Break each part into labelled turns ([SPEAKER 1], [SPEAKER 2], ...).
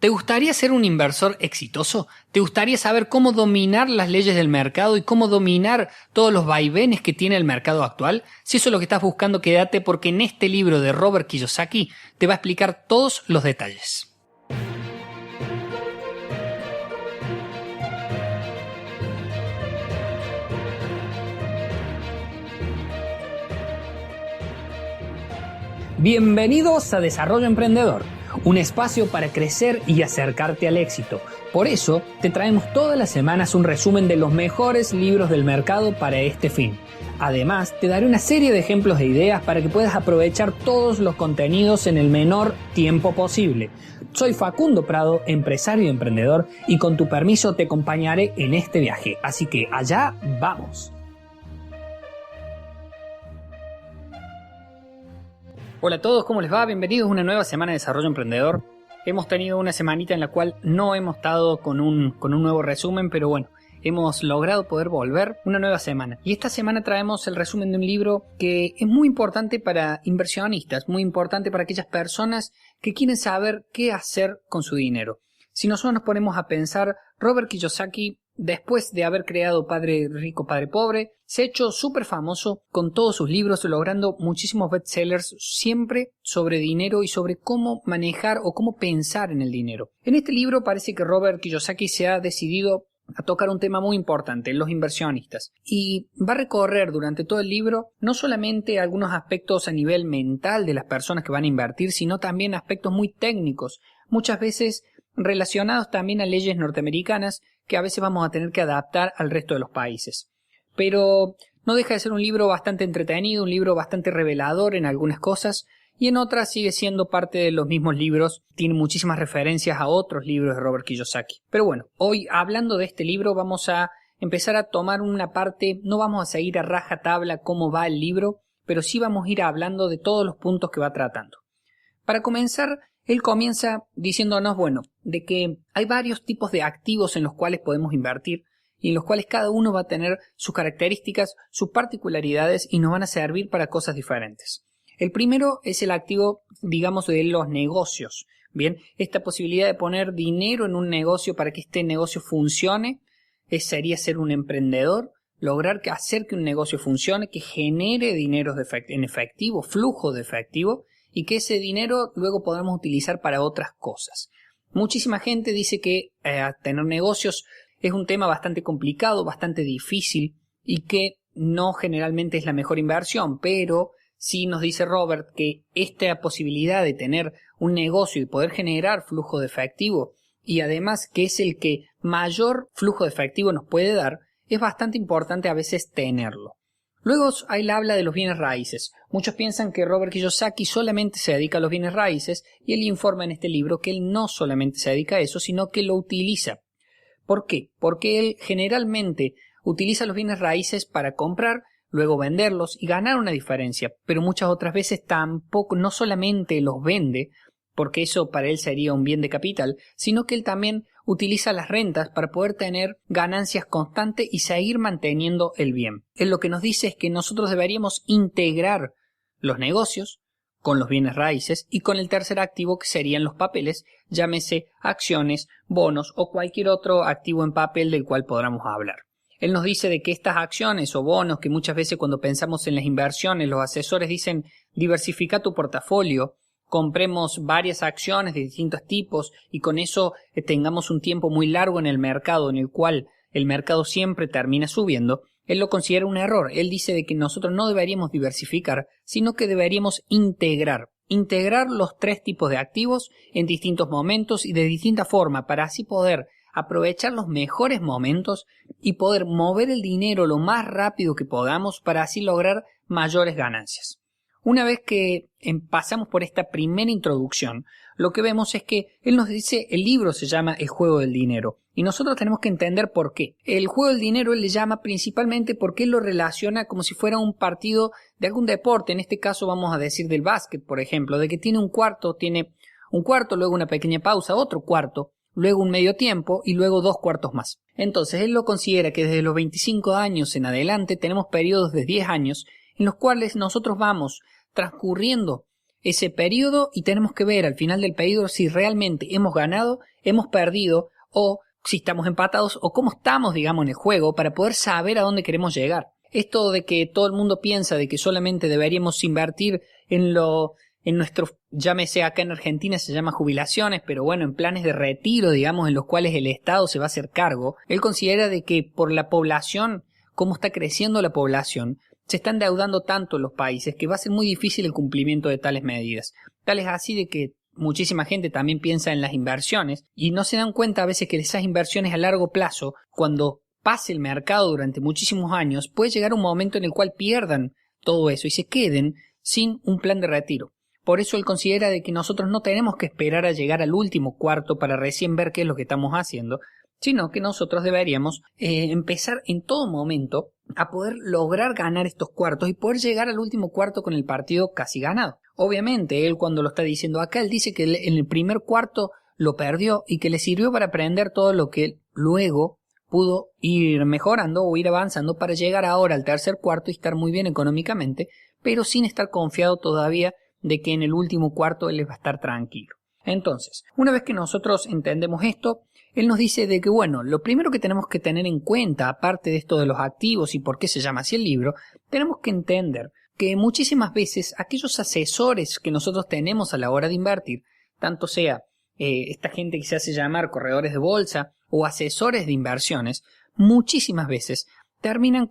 [SPEAKER 1] ¿Te gustaría ser un inversor exitoso? ¿Te gustaría saber cómo dominar las leyes del mercado y cómo dominar todos los vaivenes que tiene el mercado actual? Si eso es lo que estás buscando, quédate porque en este libro de Robert Kiyosaki te va a explicar todos los detalles. Bienvenidos a Desarrollo Emprendedor, un espacio para crecer y acercarte al éxito. Por eso, te traemos todas las semanas un resumen de los mejores libros del mercado para este fin. Además, te daré una serie de ejemplos e ideas para que puedas aprovechar todos los contenidos en el menor tiempo posible. Soy Facundo Prado, empresario y emprendedor, y con tu permiso te acompañaré en este viaje. Así que allá vamos. Hola a todos, ¿cómo les va? Bienvenidos a una nueva semana de Desarrollo Emprendedor. Hemos tenido una semanita en la cual no hemos estado con un nuevo resumen, pero bueno, hemos logrado poder volver una nueva semana. Y esta semana traemos el resumen de un libro que es muy importante para inversionistas, muy importante para aquellas personas que quieren saber qué hacer con su dinero. Si nosotros nos ponemos a pensar, Robert Kiyosaki, después de haber creado Padre Rico, Padre Pobre, se ha hecho súper famoso con todos sus libros, logrando muchísimos bestsellers siempre sobre dinero y sobre cómo manejar o cómo pensar en el dinero. En este libro parece que Robert Kiyosaki se ha decidido a tocar un tema muy importante, los inversionistas. Y va a recorrer durante todo el libro no solamente algunos aspectos a nivel mental de las personas que van a invertir, sino también aspectos muy técnicos, muchas veces relacionados también a leyes norteamericanas que a veces vamos a tener que adaptar al resto de los países. Pero no deja de ser un libro bastante entretenido, un libro bastante revelador en algunas cosas y en otras sigue siendo parte de los mismos libros, tiene muchísimas referencias a otros libros de Robert Kiyosaki. Pero bueno, hoy hablando de este libro vamos a empezar a tomar una parte, no vamos a seguir a rajatabla cómo va el libro, pero sí vamos a ir hablando de todos los puntos que va tratando. Para comenzar, él comienza diciéndonos, bueno, de que hay varios tipos de activos en los cuales podemos invertir y en los cuales cada uno va a tener sus características, sus particularidades y nos van a servir para cosas diferentes. El primero es el activo, digamos, de los negocios. Bien, esta posibilidad de poner dinero en un negocio para que este negocio funcione, sería ser un emprendedor, lograr hacer que un negocio funcione, que genere dinero en efectivo, flujo de efectivo, y que ese dinero luego podamos utilizar para otras cosas. Muchísima gente dice que tener negocios es un tema bastante complicado, bastante difícil y que no generalmente es la mejor inversión, pero sí nos dice Robert que esta posibilidad de tener un negocio y poder generar flujo de efectivo y además que es el que mayor flujo de efectivo nos puede dar, es bastante importante a veces tenerlo. Luego él habla de los bienes raíces. Muchos piensan que Robert Kiyosaki solamente se dedica a los bienes raíces y él informa en este libro que él no solamente se dedica a eso, sino que lo utiliza. ¿Por qué? Porque él generalmente utiliza los bienes raíces para comprar, luego venderlos y ganar una diferencia, pero muchas otras veces tampoco, no solamente los vende, porque eso para él sería un bien de capital, sino que él también utiliza las rentas para poder tener ganancias constantes y seguir manteniendo el bien. Él lo que nos dice es que nosotros deberíamos integrar los negocios con los bienes raíces y con el tercer activo que serían los papeles, llámese acciones, bonos o cualquier otro activo en papel del cual podamos hablar. Él nos dice de que estas acciones o bonos que muchas veces cuando pensamos en las inversiones los asesores dicen diversifica tu portafolio, compremos varias acciones de distintos tipos y con eso tengamos un tiempo muy largo en el mercado en el cual el mercado siempre termina subiendo, él lo considera un error. Él dice de que nosotros no deberíamos diversificar, sino que deberíamos integrar los tres tipos de activos en distintos momentos y de distinta forma para así poder aprovechar los mejores momentos y poder mover el dinero lo más rápido que podamos para así lograr mayores ganancias. Una vez que pasamos por esta primera introducción, lo que vemos es que él nos dice, el libro se llama El juego del dinero y nosotros tenemos que entender por qué. El juego del dinero él le llama principalmente porque él lo relaciona como si fuera un partido de algún deporte, en este caso vamos a decir del básquet, por ejemplo, de que tiene un cuarto, luego una pequeña pausa, otro cuarto, luego un medio tiempo y luego 2 cuartos más. Entonces él lo considera que desde los 25 años en adelante tenemos periodos de 10 años en los cuales nosotros vamos transcurriendo ese periodo y tenemos que ver al final del periodo si realmente hemos ganado, hemos perdido o si estamos empatados o cómo estamos, digamos, en el juego para poder saber a dónde queremos llegar. Esto de que todo el mundo piensa de que solamente deberíamos invertir en nuestro, llámese acá en Argentina se llama jubilaciones, pero bueno, en planes de retiro, digamos, en los cuales el Estado se va a hacer cargo. Él considera de que por la población, cómo está creciendo la población, se están endeudando tanto los países que va a ser muy difícil el cumplimiento de tales medidas. Tal es así de que muchísima gente también piensa en las inversiones y no se dan cuenta a veces que esas inversiones a largo plazo, cuando pase el mercado durante muchísimos años, puede llegar un momento en el cual pierdan todo eso y se queden sin un plan de retiro. Por eso él considera de que nosotros no tenemos que esperar a llegar al último cuarto para recién ver qué es lo que estamos haciendo, sino que nosotros deberíamos empezar en todo momento a poder lograr ganar estos cuartos y poder llegar al último cuarto con el partido casi ganado. Obviamente, él cuando lo está diciendo acá, él dice que en el primer cuarto lo perdió y que le sirvió para aprender todo lo que luego pudo ir mejorando o ir avanzando para llegar ahora al tercer cuarto y estar muy bien económicamente, pero sin estar confiado todavía de que en el último cuarto él va a estar tranquilo. Entonces, una vez que nosotros entendemos esto, él nos dice de que, bueno, lo primero que tenemos que tener en cuenta, aparte de esto de los activos y por qué se llama así el libro, tenemos que entender que muchísimas veces aquellos asesores que nosotros tenemos a la hora de invertir, tanto sea esta gente que se hace llamar corredores de bolsa o asesores de inversiones, muchísimas veces terminan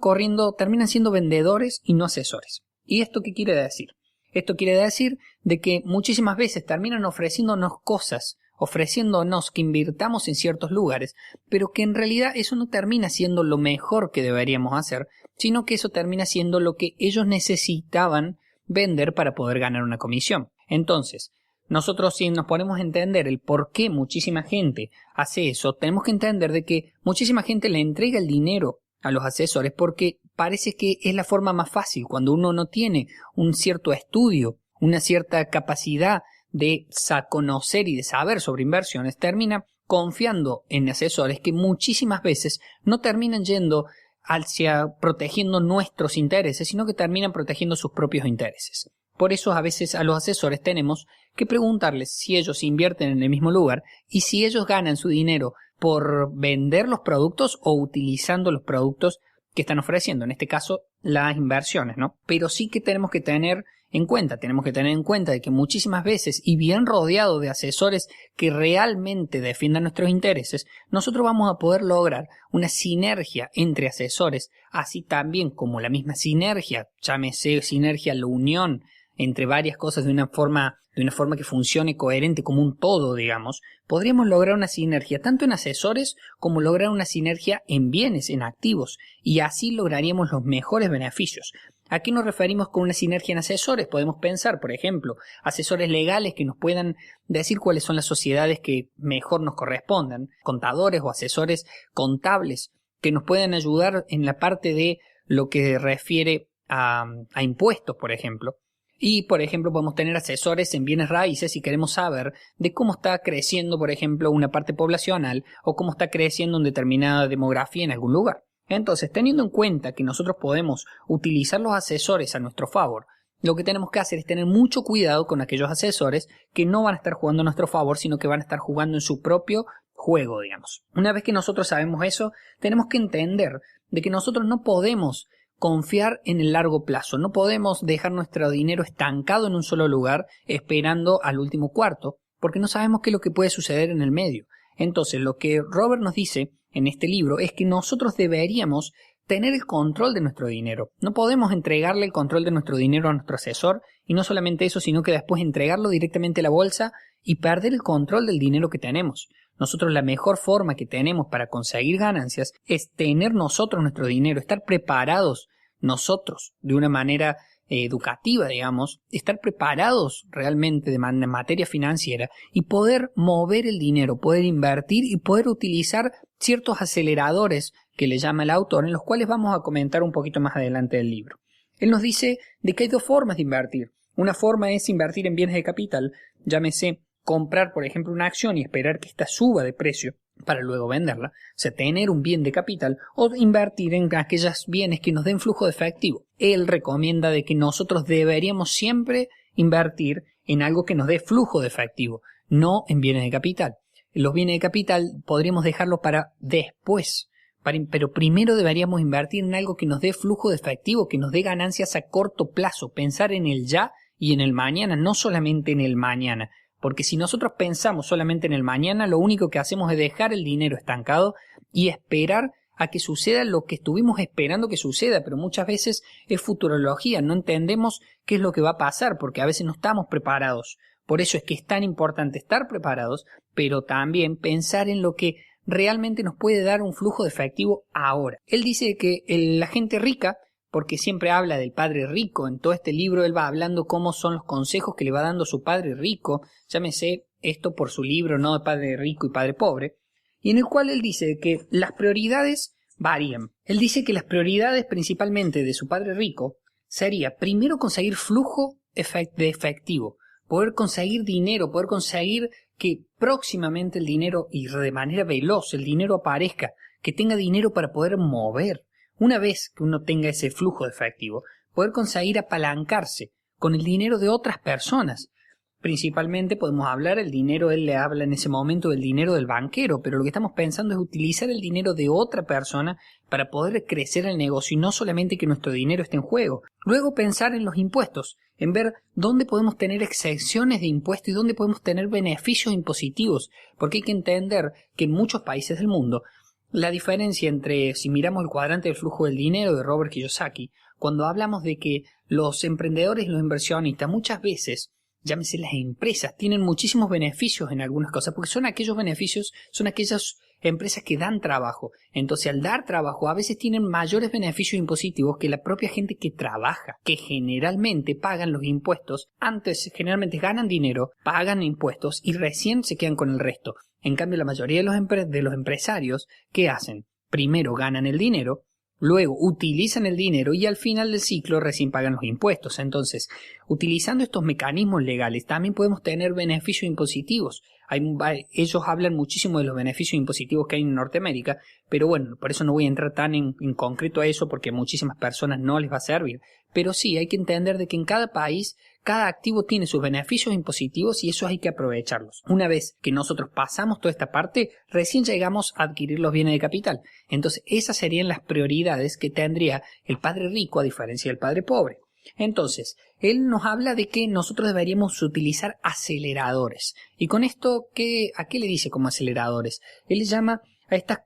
[SPEAKER 1] siendo vendedores y no asesores. ¿Y esto qué quiere decir? Esto quiere decir de que muchísimas veces terminan ofreciéndonos cosas, ofreciéndonos que invirtamos en ciertos lugares, pero que en realidad eso no termina siendo lo mejor que deberíamos hacer, sino que eso termina siendo lo que ellos necesitaban vender para poder ganar una comisión. Entonces, nosotros si nos ponemos a entender el por qué muchísima gente hace eso, tenemos que entender de que muchísima gente le entrega el dinero a los asesores porque parece que es la forma más fácil. Cuando uno no tiene un cierto estudio, una cierta capacidad de conocer y de saber sobre inversiones, termina confiando en asesores que muchísimas veces no terminan yendo hacia protegiendo nuestros intereses, sino que terminan protegiendo sus propios intereses. Por eso a veces a los asesores tenemos que preguntarles si ellos invierten en el mismo lugar y si ellos ganan su dinero por vender los productos o utilizando los productos que están ofreciendo, en este caso las inversiones, ¿no? Pero sí que tenemos que tener en cuenta de que muchísimas veces y bien rodeado de asesores que realmente defiendan nuestros intereses, nosotros vamos a poder lograr una sinergia entre asesores, así también como la misma sinergia, llámese sinergia, la unión entre varias cosas de una forma que funcione coherente como un todo, digamos, podríamos lograr una sinergia tanto en asesores como lograr una sinergia en bienes, en activos, y así lograríamos los mejores beneficios. ¿A qué nos referimos con una sinergia en asesores? Podemos pensar, por ejemplo, asesores legales que nos puedan decir cuáles son las sociedades que mejor nos correspondan, contadores o asesores contables que nos puedan ayudar en la parte de lo que refiere a impuestos, por ejemplo. Y, por ejemplo, podemos tener asesores en bienes raíces si queremos saber de cómo está creciendo, por ejemplo, una parte poblacional o cómo está creciendo una determinada demografía en algún lugar. Entonces, teniendo en cuenta que nosotros podemos utilizar los asesores a nuestro favor, lo que tenemos que hacer es tener mucho cuidado con aquellos asesores que no van a estar jugando a nuestro favor, sino que van a estar jugando en su propio juego, digamos. Una vez que nosotros sabemos eso, tenemos que entender de que nosotros no podemos confiar en el largo plazo. No podemos dejar nuestro dinero estancado en un solo lugar esperando al último cuarto, porque no sabemos qué es lo que puede suceder en el medio. Entonces, lo que Robert nos dice en este libro es que nosotros deberíamos tener el control de nuestro dinero. No podemos entregarle el control de nuestro dinero a nuestro asesor y no solamente eso, sino que después entregarlo directamente a la bolsa y perder el control del dinero que tenemos. Nosotros la mejor forma que tenemos para conseguir ganancias es tener nosotros nuestro dinero, estar preparados nosotros de una manera educativa, digamos, estar preparados realmente de materia financiera y poder mover el dinero, poder invertir y poder utilizar ciertos aceleradores que le llama el autor, en los cuales vamos a comentar un poquito más adelante del libro. Él nos dice de que hay dos formas de invertir. Una forma es invertir en bienes de capital, llámese comprar, por ejemplo, una acción y esperar que ésta suba de precio para luego venderla, o sea, tener un bien de capital, o invertir en aquellos bienes que nos den flujo de efectivo. Él recomienda de que nosotros deberíamos siempre invertir en algo que nos dé flujo de efectivo, no en bienes de capital. Los bienes de capital podríamos dejarlos para después, pero primero deberíamos invertir en algo que nos dé flujo de efectivo, que nos dé ganancias a corto plazo, pensar en el ya y en el mañana, no solamente en el mañana. Porque si nosotros pensamos solamente en el mañana, lo único que hacemos es dejar el dinero estancado y esperar a que suceda lo que estuvimos esperando que suceda, pero muchas veces es futurología, no entendemos qué es lo que va a pasar, porque a veces no estamos preparados. Por eso es que es tan importante estar preparados, pero también pensar en lo que realmente nos puede dar un flujo de efectivo ahora. Él dice que la gente rica, porque siempre habla del padre rico, en todo este libro él va hablando cómo son los consejos que le va dando su padre rico, llámese esto por su libro, no de padre rico y padre pobre, y en el cual él dice que las prioridades varían. Él dice que las prioridades principalmente de su padre rico sería primero conseguir flujo de efectivo, poder conseguir dinero, poder conseguir que próximamente el dinero y de manera veloz el dinero aparezca, que tenga dinero para poder mover. Una vez que uno tenga ese flujo de efectivo, poder conseguir apalancarse con el dinero de otras personas. Principalmente podemos hablar, el dinero, él le habla en ese momento del dinero del banquero, pero lo que estamos pensando es utilizar el dinero de otra persona para poder crecer el negocio y no solamente que nuestro dinero esté en juego. Luego pensar en los impuestos, en ver dónde podemos tener exenciones de impuestos y dónde podemos tener beneficios impositivos, porque hay que entender que en muchos países del mundo la diferencia entre, si miramos el cuadrante del flujo del dinero de Robert Kiyosaki, cuando hablamos de que los emprendedores, los inversionistas, muchas veces, llámese las empresas, tienen muchísimos beneficios en algunas cosas, porque son aquellos beneficios, son aquellas empresas que dan trabajo. Entonces, al dar trabajo, a veces tienen mayores beneficios impositivos que la propia gente que trabaja, que generalmente pagan los impuestos, antes generalmente ganan dinero, pagan impuestos y recién se quedan con el resto. En cambio, la mayoría de los empresarios, ¿qué hacen? Primero ganan el dinero, luego utilizan el dinero y al final del ciclo recién pagan los impuestos. Entonces, utilizando estos mecanismos legales también podemos tener beneficios impositivos. Ellos hablan muchísimo de los beneficios impositivos que hay en Norteamérica, pero bueno, por eso no voy a entrar tan en concreto a eso porque a muchísimas personas no les va a servir. Pero sí, hay que entender de que en cada país, cada activo tiene sus beneficios impositivos y esos hay que aprovecharlos. Una vez que nosotros pasamos toda esta parte, recién llegamos a adquirir los bienes de capital. Entonces, esas serían las prioridades que tendría el padre rico a diferencia del padre pobre. Entonces, él nos habla de que nosotros deberíamos utilizar aceleradores. Y con esto, ¿a qué le dice como aceleradores? Él le llama a estas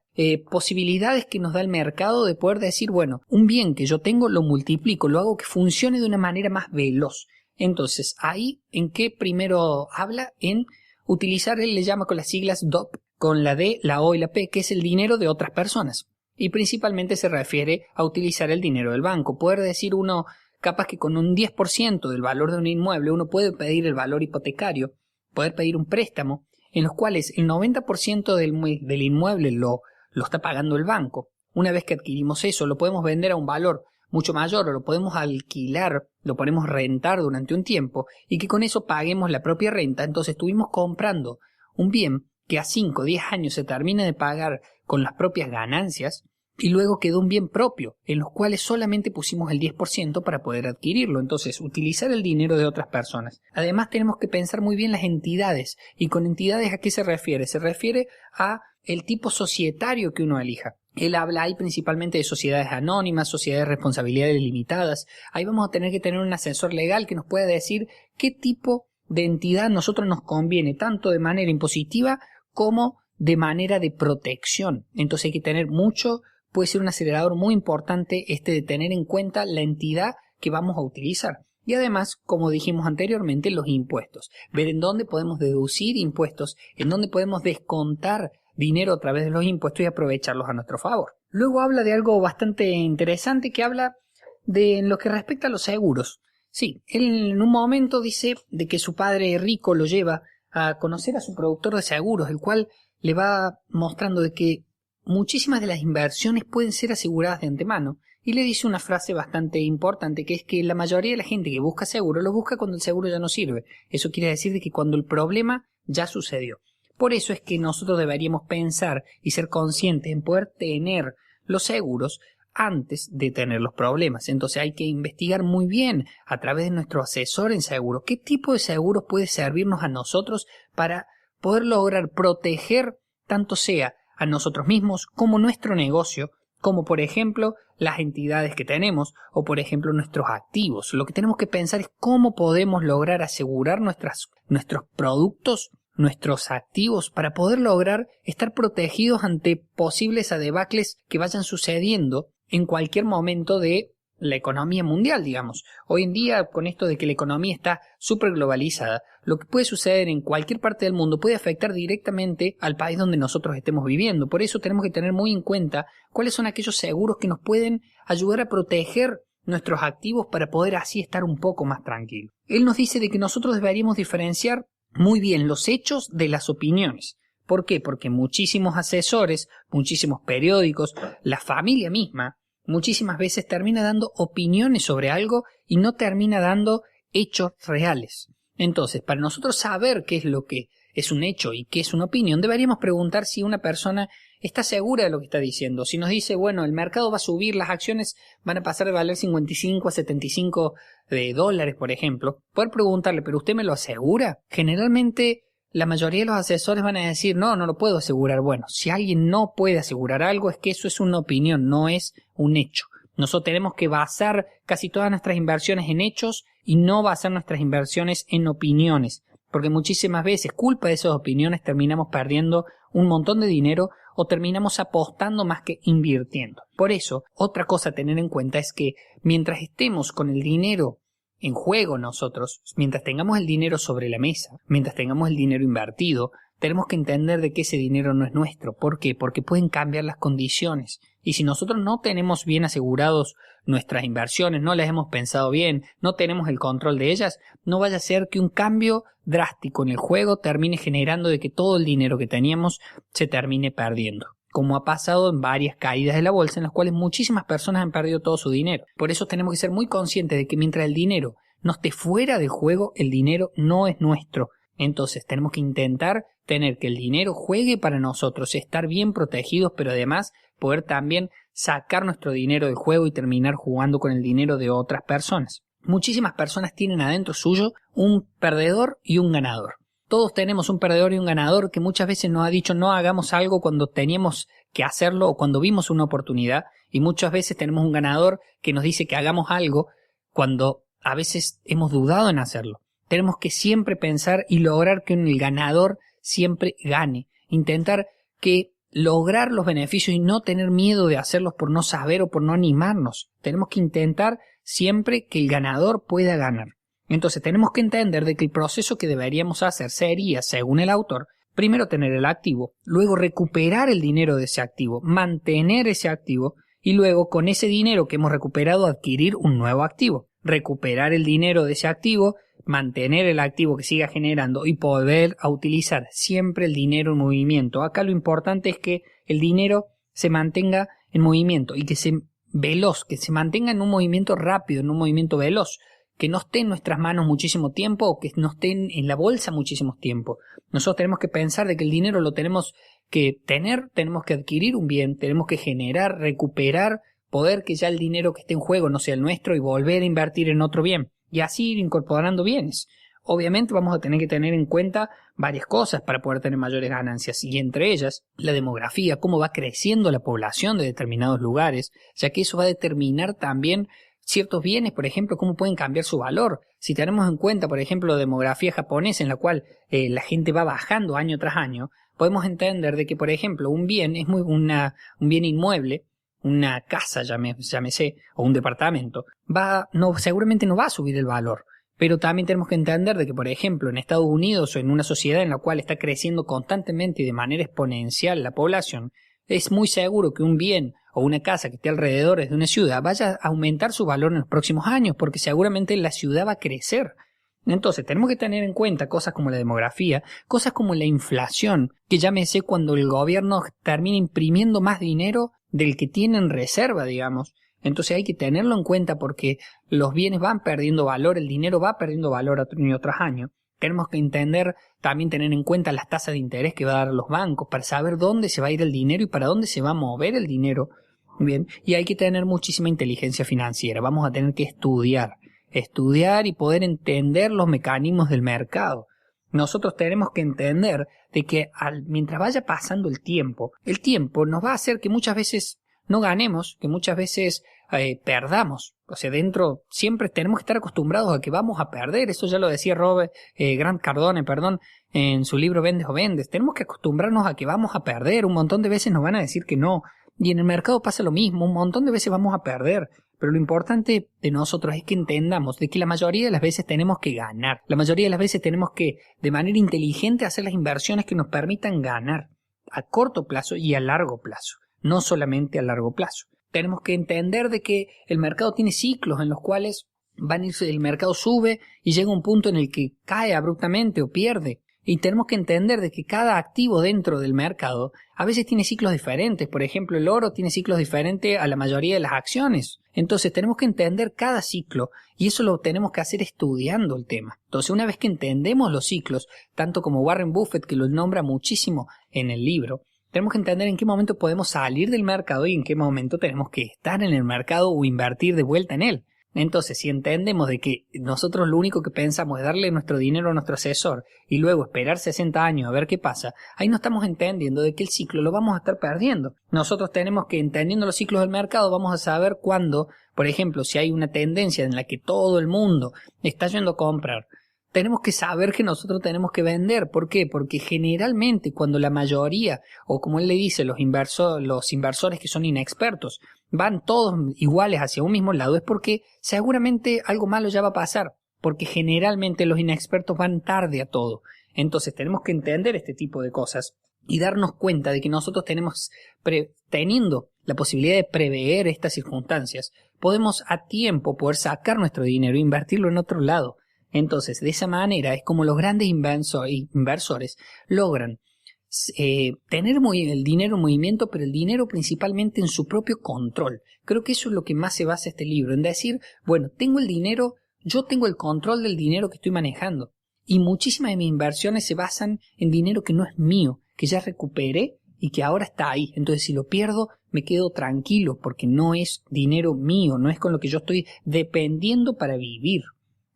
[SPEAKER 1] posibilidades que nos da el mercado de poder decir, bueno, un bien que yo tengo lo multiplico, lo hago que funcione de una manera más veloz. Entonces, ahí, ¿en qué primero habla? En utilizar, él le llama con las siglas DOP, con la D, la O y la P, que es el dinero de otras personas. Y principalmente se refiere a utilizar el dinero del banco. Poder decir uno, capaz que con un 10% del valor de un inmueble, uno puede pedir el valor hipotecario, poder pedir un préstamo, en los cuales el 90% del inmueble lo está pagando el banco. Una vez que adquirimos eso, lo podemos vender a un valor mucho mayor o lo podemos alquilar, lo podemos rentar durante un tiempo y que con eso paguemos la propia renta. Entonces estuvimos comprando un bien que a 5 o 10 años se termina de pagar con las propias ganancias y luego quedó un bien propio en los cuales solamente pusimos el 10% para poder adquirirlo. Entonces, utilizar el dinero de otras personas. Además, tenemos que pensar muy bien las entidades. ¿Y con entidades a qué se refiere? Se refiere a el tipo societario que uno elija. Él habla ahí principalmente de sociedades anónimas, sociedades de responsabilidades limitadas. Ahí vamos a tener que tener un asesor legal que nos pueda decir qué tipo de entidad a nosotros nos conviene, tanto de manera impositiva como de manera de protección. Entonces hay que tener mucho, puede ser un acelerador muy importante de tener en cuenta la entidad que vamos a utilizar. Y además, como dijimos anteriormente, los impuestos. Ver en dónde podemos deducir impuestos, en dónde podemos descontar dinero a través de los impuestos y aprovecharlos a nuestro favor. Luego habla de algo bastante interesante que habla de en lo que respecta a los seguros. Sí, él en un momento dice de que su padre rico lo lleva a conocer a su productor de seguros, el cual le va mostrando de que muchísimas de las inversiones pueden ser aseguradas de antemano y le dice una frase bastante importante que es que la mayoría de la gente que busca seguro lo busca cuando el seguro ya no sirve. Eso quiere decir de que cuando el problema ya sucedió. Por eso es que nosotros deberíamos pensar y ser conscientes en poder tener los seguros antes de tener los problemas. Entonces hay que investigar muy bien a través de nuestro asesor en seguros qué tipo de seguros puede servirnos a nosotros para poder lograr proteger tanto sea a nosotros mismos como nuestro negocio, como por ejemplo las entidades que tenemos o por ejemplo nuestros activos. Lo que tenemos que pensar es cómo podemos lograr asegurar nuestros productos, nuestros activos, para poder lograr estar protegidos ante posibles debacles que vayan sucediendo en cualquier momento de la economía mundial, digamos. Hoy en día, con esto de que la economía está súper globalizada, lo que puede suceder en cualquier parte del mundo puede afectar directamente al país donde nosotros estemos viviendo. Por eso tenemos que tener muy en cuenta cuáles son aquellos seguros que nos pueden ayudar a proteger nuestros activos para poder así estar un poco más tranquilos. Él nos dice de que nosotros deberíamos diferenciar muy bien los hechos de las opiniones. ¿Por qué? Porque muchísimos asesores, muchísimos periódicos, la familia misma, muchísimas veces termina dando opiniones sobre algo y no termina dando hechos reales. Entonces, para nosotros saber qué es lo que es un hecho y qué es una opinión, deberíamos preguntar si una persona está segura de lo que está diciendo. Si nos dice, bueno, el mercado va a subir, las acciones van a pasar de valer 55 a 75 dólares, por ejemplo, poder preguntarle, ¿pero usted me lo asegura? Generalmente la mayoría de los asesores van a decir, no lo puedo asegurar. Bueno, si alguien no puede asegurar algo, es que eso es una opinión, no es un hecho. Nosotros tenemos que basar casi todas nuestras inversiones en hechos y no basar nuestras inversiones en opiniones, porque muchísimas veces, culpa de esas opiniones, terminamos perdiendo un montón de dinero o terminamos apostando más que invirtiendo. Por eso, otra cosa a tener en cuenta es que mientras estemos con el dinero en juego nosotros, mientras tengamos el dinero sobre la mesa, mientras tengamos el dinero invertido, tenemos que entender de que ese dinero no es nuestro. ¿Por qué? Porque pueden cambiar las condiciones. Y si nosotros no tenemos bien asegurados nuestras inversiones, no las hemos pensado bien, no tenemos el control de ellas, no vaya a ser que un cambio drástico en el juego termine generando de que todo el dinero que teníamos se termine perdiendo, como ha pasado en varias caídas de la bolsa en las cuales muchísimas personas han perdido todo su dinero. Por eso tenemos que ser muy conscientes de que mientras el dinero no esté fuera del juego, el dinero no es nuestro. Entonces tenemos que intentar tener que el dinero juegue para nosotros, estar bien protegidos, pero además poder también sacar nuestro dinero del juego y terminar jugando con el dinero de otras personas. Muchísimas personas tienen adentro suyo un perdedor y un ganador. Todos tenemos un perdedor y un ganador que muchas veces nos ha dicho no hagamos algo cuando teníamos que hacerlo o cuando vimos una oportunidad, y muchas veces tenemos un ganador que nos dice que hagamos algo cuando a veces hemos dudado en hacerlo. Tenemos que siempre pensar y lograr que el ganador siempre gane. Intentar que lograr los beneficios y no tener miedo de hacerlos por no saber o por no animarnos. Tenemos que intentar siempre que el ganador pueda ganar. Entonces tenemos que entender de que el proceso que deberíamos hacer sería, según el autor, primero tener el activo, luego recuperar el dinero de ese activo, mantener ese activo y luego con ese dinero que hemos recuperado adquirir un nuevo activo. Recuperar el dinero de ese activo, mantener el activo que siga generando y poder utilizar siempre el dinero en movimiento. Acá lo importante es que el dinero se mantenga en movimiento y que se mantenga en un movimiento rápido, en un movimiento veloz, que no esté en nuestras manos muchísimo tiempo o que no esté en la bolsa muchísimo tiempo. Nosotros tenemos que pensar de que el dinero lo tenemos que tener, tenemos que adquirir un bien, tenemos que generar, recuperar, poder que ya el dinero que esté en juego no sea el nuestro y volver a invertir en otro bien. Y así ir incorporando bienes. Obviamente vamos a tener que tener en cuenta varias cosas para poder tener mayores ganancias, y entre ellas la demografía, cómo va creciendo la población de determinados lugares, ya que eso va a determinar también ciertos bienes, por ejemplo, cómo pueden cambiar su valor. Si tenemos en cuenta, por ejemplo, la demografía japonesa en la cual la gente va bajando año tras año, podemos entender de que, por ejemplo, un bien es un bien inmueble, una casa, llámese, o un departamento, seguramente no va a subir el valor. Pero también tenemos que entender de que, por ejemplo, en Estados Unidos o en una sociedad en la cual está creciendo constantemente y de manera exponencial la población, es muy seguro que un bien o una casa que esté alrededor de una ciudad vaya a aumentar su valor en los próximos años, porque seguramente la ciudad va a crecer. Entonces tenemos que tener en cuenta cosas como la demografía, cosas como la inflación, que llámese cuando el gobierno termina imprimiendo más dinero del que tiene en reserva, digamos. Entonces hay que tenerlo en cuenta porque los bienes van perdiendo valor, el dinero va perdiendo valor año tras año. Tenemos que también tener en cuenta las tasas de interés que va a dar los bancos para saber dónde se va a ir el dinero y para dónde se va a mover el dinero. Bien, y hay que tener muchísima inteligencia financiera. Vamos a tener que estudiar y poder entender los mecanismos del mercado. Nosotros tenemos que entender de que mientras vaya pasando el tiempo nos va a hacer que muchas veces no ganemos, que muchas veces perdamos. O sea, dentro siempre tenemos que estar acostumbrados a que vamos a perder. Eso ya lo decía Grant Cardone, en su libro Vendes o Vendes. Tenemos que acostumbrarnos a que vamos a perder. Un montón de veces nos van a decir que no. Y en el mercado pasa lo mismo. Un montón de veces vamos a perder. Pero lo importante de nosotros es que entendamos de que la mayoría de las veces tenemos que ganar. La mayoría de las veces tenemos que, de manera inteligente, hacer las inversiones que nos permitan ganar a corto plazo y a largo plazo. No solamente a largo plazo. Tenemos que entender de que el mercado tiene ciclos en los cuales el mercado sube y llega un punto en el que cae abruptamente o pierde. Y tenemos que entender de que cada activo dentro del mercado a veces tiene ciclos diferentes. Por ejemplo, el oro tiene ciclos diferentes a la mayoría de las acciones. Entonces tenemos que entender cada ciclo y eso lo tenemos que hacer estudiando el tema. Entonces una vez que entendemos los ciclos, tanto como Warren Buffett, que lo nombra muchísimo en el libro, tenemos que entender en qué momento podemos salir del mercado y en qué momento tenemos que estar en el mercado o invertir de vuelta en él. Entonces, si entendemos de que nosotros lo único que pensamos es darle nuestro dinero a nuestro asesor y luego esperar 60 años a ver qué pasa, ahí no estamos entendiendo de que el ciclo lo vamos a estar perdiendo. Nosotros tenemos que, entendiendo los ciclos del mercado, vamos a saber cuándo, por ejemplo, si hay una tendencia en la que todo el mundo está yendo a comprar, tenemos que saber que nosotros tenemos que vender. ¿Por qué? Porque generalmente cuando la mayoría, o como él le dice, los inversores que son inexpertos, van todos iguales hacia un mismo lado, es porque seguramente algo malo ya va a pasar. Porque generalmente los inexpertos van tarde a todo. Entonces tenemos que entender este tipo de cosas y darnos cuenta de que nosotros teniendo la posibilidad de prever estas circunstancias, podemos a tiempo poder sacar nuestro dinero e invertirlo en otro lado. Entonces, de esa manera es como los grandes inversores logran tener el dinero en movimiento, pero el dinero principalmente en su propio control. Creo que eso es lo que más se basa este libro, en decir, bueno, tengo el dinero, yo tengo el control del dinero que estoy manejando. Y muchísimas de mis inversiones se basan en dinero que no es mío, que ya recuperé y que ahora está ahí. Entonces, si lo pierdo, me quedo tranquilo porque no es dinero mío, no es con lo que yo estoy dependiendo para vivir.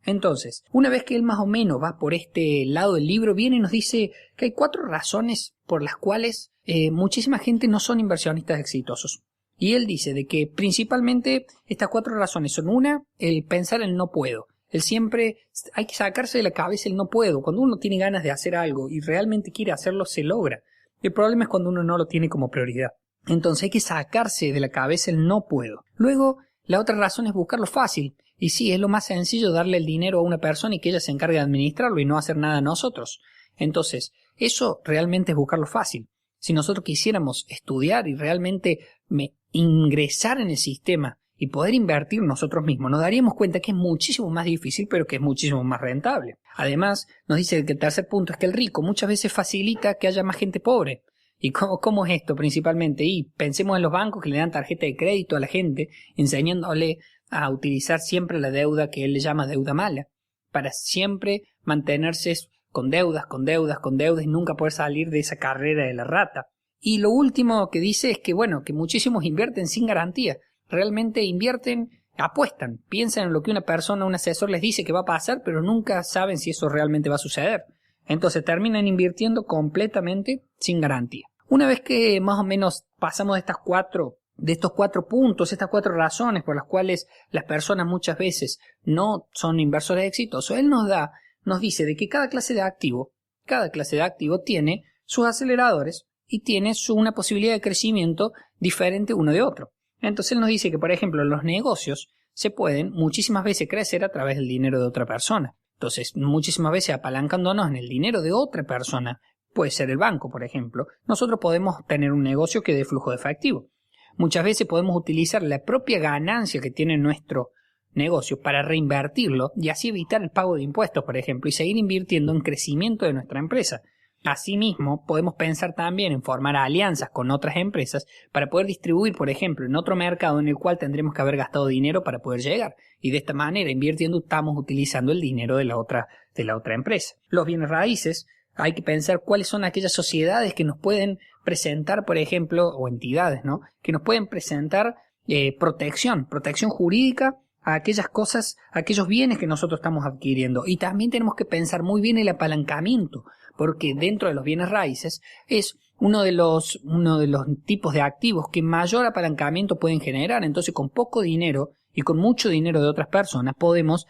[SPEAKER 1] Entonces, una vez que él más o menos va por este lado del libro, viene y nos dice que hay 4 razones por las cuales muchísima gente no son inversionistas exitosos. Y él dice de que principalmente estas 4 razones son: una, el pensar en no puedo. Hay que sacarse de la cabeza el no puedo. Cuando uno tiene ganas de hacer algo y realmente quiere hacerlo, se logra. El problema es cuando uno no lo tiene como prioridad. Entonces hay que sacarse de la cabeza el no puedo. Luego, la otra razón es buscar lo fácil. Y sí, es lo más sencillo darle el dinero a una persona y que ella se encargue de administrarlo y no hacer nada nosotros. Entonces, eso realmente es buscar lo fácil. Si nosotros quisiéramos estudiar y realmente ingresar en el sistema y poder invertir nosotros mismos, nos daríamos cuenta que es muchísimo más difícil, pero que es muchísimo más rentable. Además, nos dice que el tercer punto es que el rico muchas veces facilita que haya más gente pobre. ¿Y cómo es esto principalmente? Y pensemos en los bancos que le dan tarjeta de crédito a la gente, enseñándole a utilizar siempre la deuda que él le llama deuda mala, para siempre mantenerse con deudas y nunca poder salir de esa carrera de la rata. Y lo último que dice es que, bueno, que muchísimos invierten sin garantía. Realmente invierten, apuestan, piensan en lo que una persona, un asesor les dice que va a pasar, pero nunca saben si eso realmente va a suceder. Entonces terminan invirtiendo completamente sin garantía. Una vez que más o menos pasamos de estos 4 puntos, estas 4 razones por las cuales las personas muchas veces no son inversores exitosos, él nos dice de que cada clase de activo tiene sus aceleradores y tiene una posibilidad de crecimiento diferente uno de otro. Entonces él nos dice que, por ejemplo, los negocios se pueden muchísimas veces crecer a través del dinero de otra persona. Entonces, muchísimas veces apalancándonos en el dinero de otra persona, puede ser el banco, por ejemplo, nosotros podemos tener un negocio que dé flujo de efectivo. Muchas veces podemos utilizar la propia ganancia que tiene nuestro negocio para reinvertirlo y así evitar el pago de impuestos, por ejemplo, y seguir invirtiendo en crecimiento de nuestra empresa. Asimismo, podemos pensar también en formar alianzas con otras empresas para poder distribuir, por ejemplo, en otro mercado en el cual tendremos que haber gastado dinero para poder llegar. Y de esta manera, invirtiendo, estamos utilizando el dinero de la otra empresa. Los bienes raíces, hay que pensar cuáles son aquellas sociedades que nos pueden presentar, por ejemplo, o entidades, ¿no? Que nos pueden presentar protección jurídica a aquellas cosas, a aquellos bienes que nosotros estamos adquiriendo. Y también tenemos que pensar muy bien el apalancamiento, porque dentro de los bienes raíces es uno de los tipos de activos que mayor apalancamiento pueden generar. Entonces, con poco dinero y con mucho dinero de otras personas podemos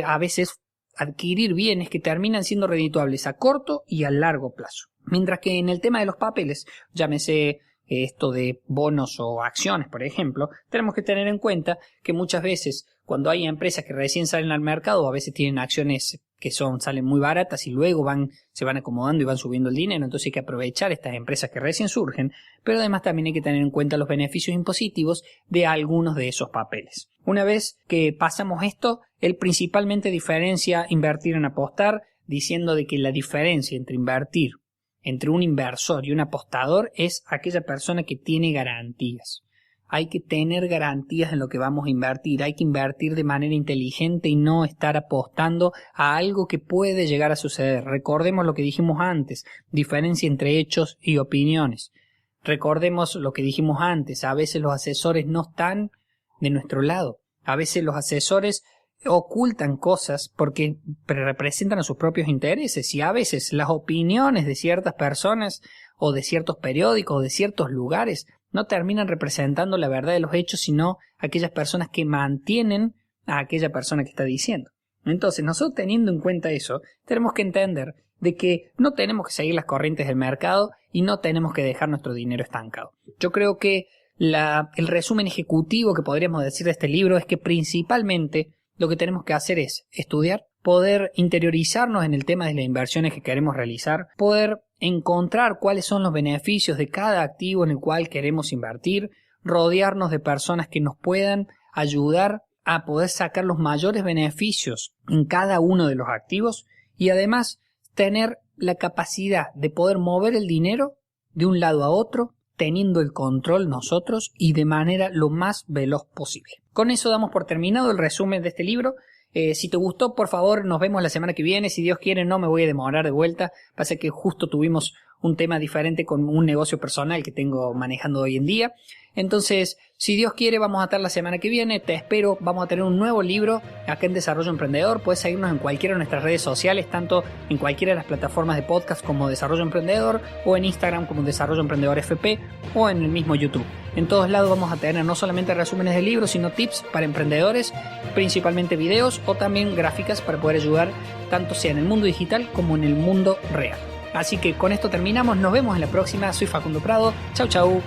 [SPEAKER 1] a veces adquirir bienes que terminan siendo redituables a corto y a largo plazo. Mientras que en el tema de los papeles, llámese esto de bonos o acciones, por ejemplo, tenemos que tener en cuenta que muchas veces cuando hay empresas que recién salen al mercado, a veces tienen acciones que salen muy baratas y luego se van acomodando y van subiendo el dinero. Entonces hay que aprovechar estas empresas que recién surgen, pero además también hay que tener en cuenta los beneficios impositivos de algunos de esos papeles. Una vez que pasamos esto, él principalmente diferencia invertir en apostar, diciendo de que la diferencia entre invertir entre un inversor y un apostador es aquella persona que tiene garantías. Hay que tener garantías en lo que vamos a invertir, hay que invertir de manera inteligente y no estar apostando a algo que puede llegar a suceder. Recordemos lo que dijimos antes, diferencia entre hechos y opiniones. Recordemos lo que dijimos antes, a veces los asesores no están de nuestro lado, a veces los asesores ocultan cosas porque representan a sus propios intereses y a veces las opiniones de ciertas personas o de ciertos periódicos o de ciertos lugares no terminan representando la verdad de los hechos, sino aquellas personas que mantienen a aquella persona que está diciendo. Entonces, nosotros teniendo en cuenta eso, tenemos que entender de que no tenemos que seguir las corrientes del mercado y no tenemos que dejar nuestro dinero estancado. Yo creo que el resumen ejecutivo que podríamos decir de este libro es que principalmente lo que tenemos que hacer es estudiar, poder interiorizarnos en el tema de las inversiones que queremos realizar, poder encontrar cuáles son los beneficios de cada activo en el cual queremos invertir, rodearnos de personas que nos puedan ayudar a poder sacar los mayores beneficios en cada uno de los activos y además tener la capacidad de poder mover el dinero de un lado a otro, teniendo el control nosotros y de manera lo más veloz posible. Con eso damos por terminado el resumen de este libro. Si te gustó, por favor, nos vemos la semana que viene. Si Dios quiere, no me voy a demorar de vuelta. Pasa que justo tuvimos un tema diferente con un negocio personal que tengo manejando hoy en día. Entonces, si Dios quiere, vamos a estar la semana que viene. Te espero. Vamos a tener un nuevo libro acá en Desarrollo Emprendedor. Puedes seguirnos en cualquiera de nuestras redes sociales, tanto en cualquiera de las plataformas de podcast como Desarrollo Emprendedor, o en Instagram como Desarrollo Emprendedor FP, o en el mismo YouTube. En todos lados vamos a tener no solamente resúmenes de libros, sino tips para emprendedores, principalmente videos o también gráficas para poder ayudar tanto sea en el mundo digital como en el mundo real. Así que con esto terminamos, nos vemos en la próxima. Soy Facundo Prado. Chau chau.